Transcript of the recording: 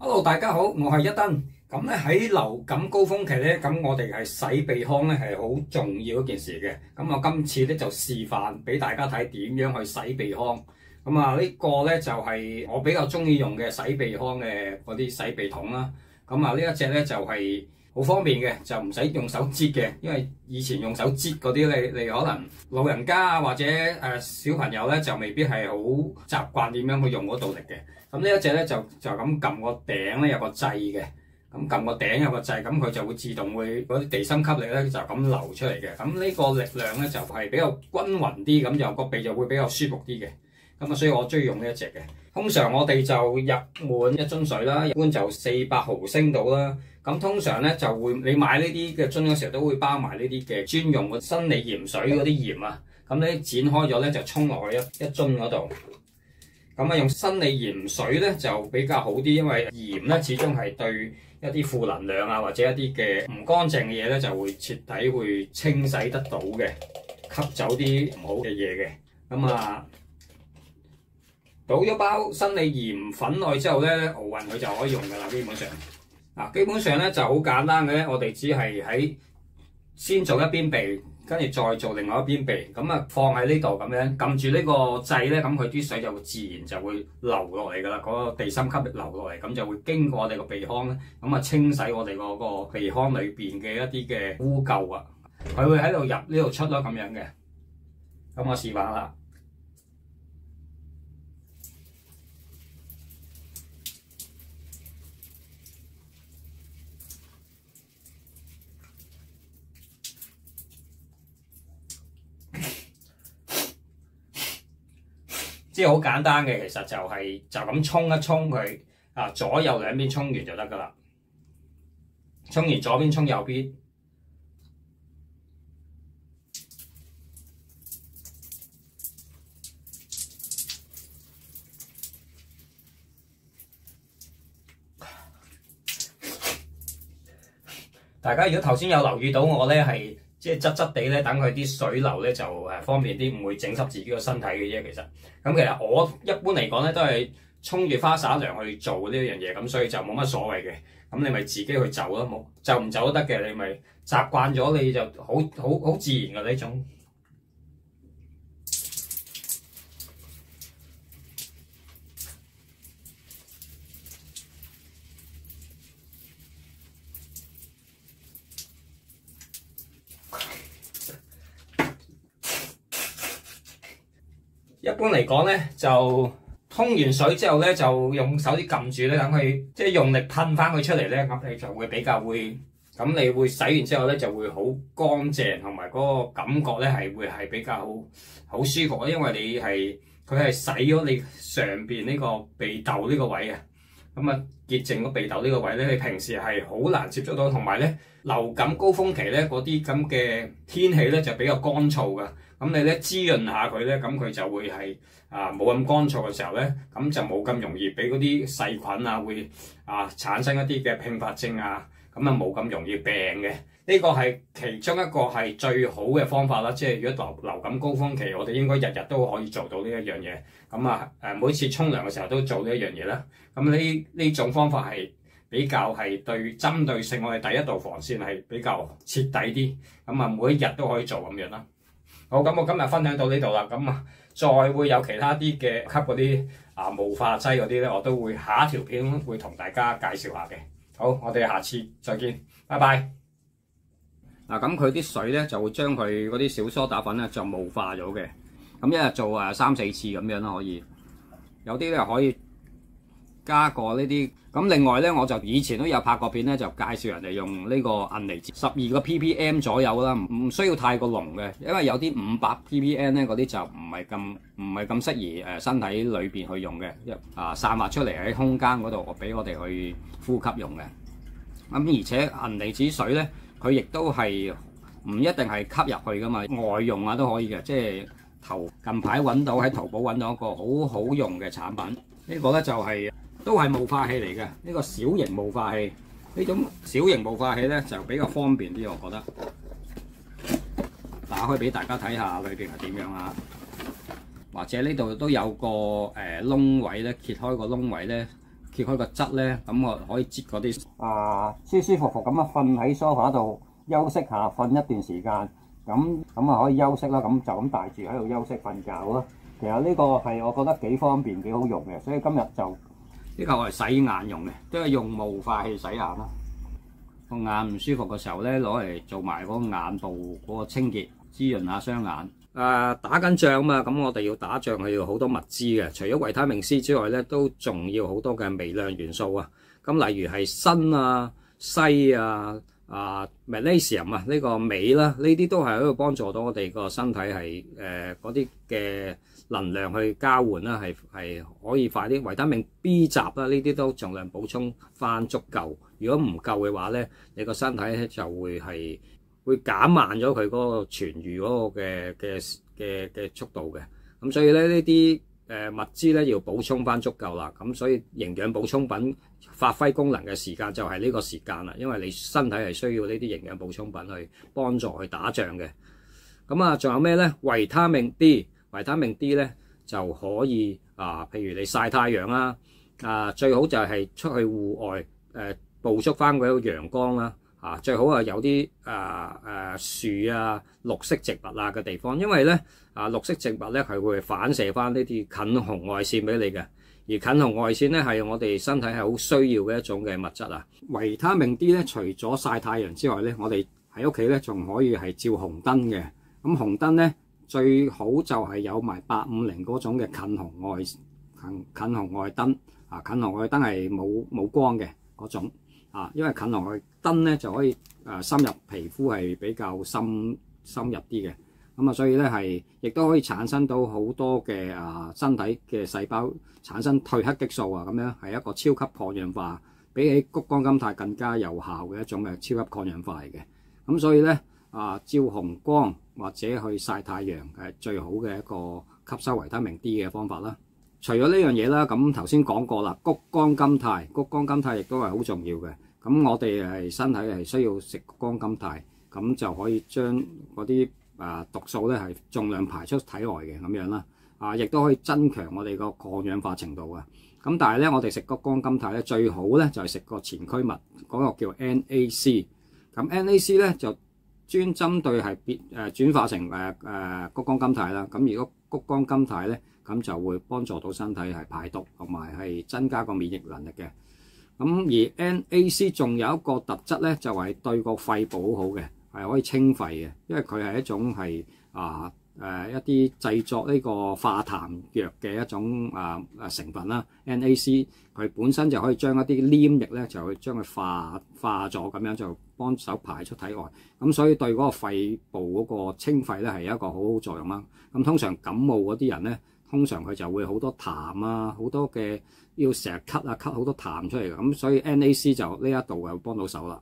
Hello， 大家好，我係一燈。咁咧喺流感高峰期咧，咁我哋係洗鼻腔咧係好重要一件事嘅。咁我今次咧就示範俾大家睇點樣去洗鼻腔。咁啊呢個咧就係我比較中意用嘅洗鼻腔嘅嗰啲洗鼻筒啦。咁啊呢一隻咧就係好方便嘅，就唔使用手擠嘅，因為以前用手擠嗰啲你可能老人家啊或者小朋友咧就未必係好習慣點樣去用嗰度力嘅。咁呢一隻咧就咁撳個頂咧有個掣嘅，咁撳個頂有個掣，咁佢就會自動會嗰啲地心吸力咧就咁流出嚟嘅。咁呢個力量咧就係比較均勻啲，咁就個鼻就會比較舒服啲嘅。咁啊，所以我中意用呢一隻嘅。通常我哋就入滿一樽水啦，一般就400毫升到啦。咁通常咧就會你買呢啲嘅樽嘅時候都會包埋呢啲嘅專用嘅生理鹽水嗰啲鹽啊。咁咧剪開咗咧就沖落去一樽嗰度。咁啊，用生理鹽水咧就比較好啲，因為鹽咧始終係對一啲負能量啊或者一啲嘅唔乾淨嘅嘢咧就會徹底會清洗得到嘅，吸走啲唔好嘅嘢嘅。咁啊，倒咗包生理鹽粉落去之後咧，熬勻佢就可以用㗎啦。基本上咧就好簡單嘅咧，我哋只係先做一邊鼻。跟住再做另外一邊鼻，咁啊放喺呢度咁樣撳住呢個掣咧，咁佢啲水就會自然就會流落嚟㗎啦。嗰個地心吸力流落嚟，咁就會經過我哋個鼻腔咧，咁啊清洗我哋嗰個鼻腔裏邊嘅一啲嘅污垢啊。佢會喺度入呢度出咯，咁樣嘅。咁我示範啦。即係好簡單嘅，其實就咁沖一沖佢啊，左右兩邊沖完就得㗎啦。沖完左邊，沖右邊。大家如果頭先有留意到我咧係即係側側地咧，等佢啲水流咧就方便啲，唔會整濕自己個身體嘅啫。其實我一般嚟講咧都係沖住花灑涼去做呢樣嘢，咁所以就冇乜所謂嘅。咁你咪自己去就咯，冇就唔就都得嘅。你咪習慣咗，你就好自然嘅呢種。一般嚟講咧，就通完水之後咧，就用手啲撳住咧，等佢即係用力噴翻佢出嚟咧，咁你就會比較會，咁你會洗完之後咧就會好乾淨，同埋嗰個感覺咧會比較好舒服啊，因為佢係洗咗你上邊呢個鼻竇呢個位啊，咁啊潔淨個鼻竇呢個位咧，你平時係好難接觸到，同埋咧流感高峰期咧嗰啲咁嘅天氣咧就比較乾燥噶。咁你咧滋潤下佢咧，咁佢就會係冇咁乾燥嘅時候咧，咁就冇咁容易俾嗰啲細菌啊會產生一啲嘅併發症啊，咁啊冇咁容易病嘅。呢個係其中一個係最好嘅方法啦。即係如果流感高峰期，我哋應該日日都可以做到呢一樣嘢。咁每次沖涼嘅時候都做呢一樣嘢啦。咁呢種方法係比較係針對性，我哋第一道防線係比較徹底啲。咁啊每一日都可以做咁樣啦。好，咁我今日分享到呢度啦，咁再會有其他啲嘅吸嗰啲霧化劑嗰啲咧，我都會下一條片會同大家介紹下嘅。好，我哋下次再見，拜拜。咁佢啲水咧就會將佢嗰啲小梳打粉咧就霧化咗嘅，咁一日做3-4次咁樣啦，可以。有啲咧可以加過呢啲。咁另外咧，我就以前都有拍過片咧，就介紹人哋用呢個銀離子12個 ppm 左右啦，唔需要太過濃嘅，因為有啲500 ppm 咧嗰啲就唔係咁適宜身體裏邊去用嘅，散發出嚟喺空間嗰度俾我哋去呼吸用嘅。咁而且銀離子水咧，佢亦都係唔一定係吸入去噶嘛，外用都可以嘅。即係近排揾到喺淘寶揾到一個好好用嘅產品，呢個咧就都係霧化器嚟嘅，呢個小型霧化器。呢種小型霧化器咧就比較方便啲，我覺得。打開俾大家睇下裏邊係點樣啊！或者呢度都有個窿位咧，揭開個窿位咧，揭開個質咧，咁我可以擠嗰啲舒舒服服咁樣瞓喺 sofa 度休息下，瞓一段時間，咁啊可以休息啦，咁就咁帶住喺度休息瞓覺啦。其實呢個係我覺得幾方便幾好用嘅，所以今日就呢個我係洗眼用嘅，都係用霧化器洗眼啦。個眼唔舒服嘅時候咧，攞嚟做埋嗰個眼部嗰個清潔，滋潤下雙眼。打緊仗嘛，咁我哋要打仗係要好多物資嘅，除咗維他命 C 之外咧，都仲要好多嘅微量元素啊。咁例如係鋅啊、硒啊、magnesium 啊，呢個鎂啦，呢啲都係喺度幫助到我哋個身體係嗰啲嘅能量去交換啦，係可以快啲。維他命 B 集啦，呢啲都盡量補充翻足夠。如果唔夠嘅話咧，你個身體咧就會減慢咗佢嗰個痊癒嗰個嘅速度嘅。咁所以咧呢啲物資咧要補充翻足夠啦。咁所以營養補充品發揮功能嘅時間就係呢個時間啦，因為你身體係需要呢啲營養補充品去幫助去打仗嘅。咁啊，仲有咩咧？維他命 D， 維他命 D 咧就可以譬如你曬太陽啦，最好就係出去戶外捕捉翻嗰個陽光啦。最好有啲樹啊、綠色植物嘅地方，因為咧綠色植物咧係會反射翻呢啲近紅外線俾你嘅，而近紅外線咧係我哋身體係好需要嘅一種嘅物質啊。維他命 D 咧，除咗曬太陽之外咧，我哋喺屋企咧仲可以係照紅燈嘅。咁紅燈咧最好就係有埋850嗰種嘅近紅外燈近紅外燈係冇光嘅嗰種。因為近紅外燈咧就可以深入皮膚係比較深入啲嘅，咁所以咧亦都可以產生到好多嘅身體嘅細胞產生褪黑激素咁樣係一個超級抗氧化，比起谷胱甘肽更加有效嘅一種嘅超級抗氧化嚟嘅。咁所以咧照紅光或者去曬太陽係最好嘅一個吸收維他命 D 嘅方法啦。除咗呢樣嘢啦，咁頭先講過啦，谷胱甘肽亦都係好重要嘅。咁我哋身體係需要食谷胱甘肽，咁就可以將嗰啲毒素咧係盡量排出體外嘅咁樣啦。亦都可以增強我哋個抗氧化程度啊。咁但係咧，我哋食谷胱甘肽咧最好咧就係食個前驅物，嗰個叫 NAC。咁 NAC 咧就專針對係轉化成谷胱甘肽啦。咁如果谷胱甘肽咧，咁就會幫助到身體係排毒同埋係增加個免疫能力嘅。咁而 NAC 仲有一個特質咧，就係對個肺部好好嘅，係可以清肺嘅，因為佢係一種係一啲製作呢個化痰藥嘅一種成分啦。NAC 佢本身就可以將一啲黏液咧，就去將佢化咗，咁樣就幫手排出體外。咁所以對嗰個肺部嗰個清肺咧係一個好好作用啦。咁通常感冒嗰啲人咧，通常佢就會好多痰好多嘅要成日咳好多痰出嚟嘅，咁所以 NAC 就呢一度就幫到手啦。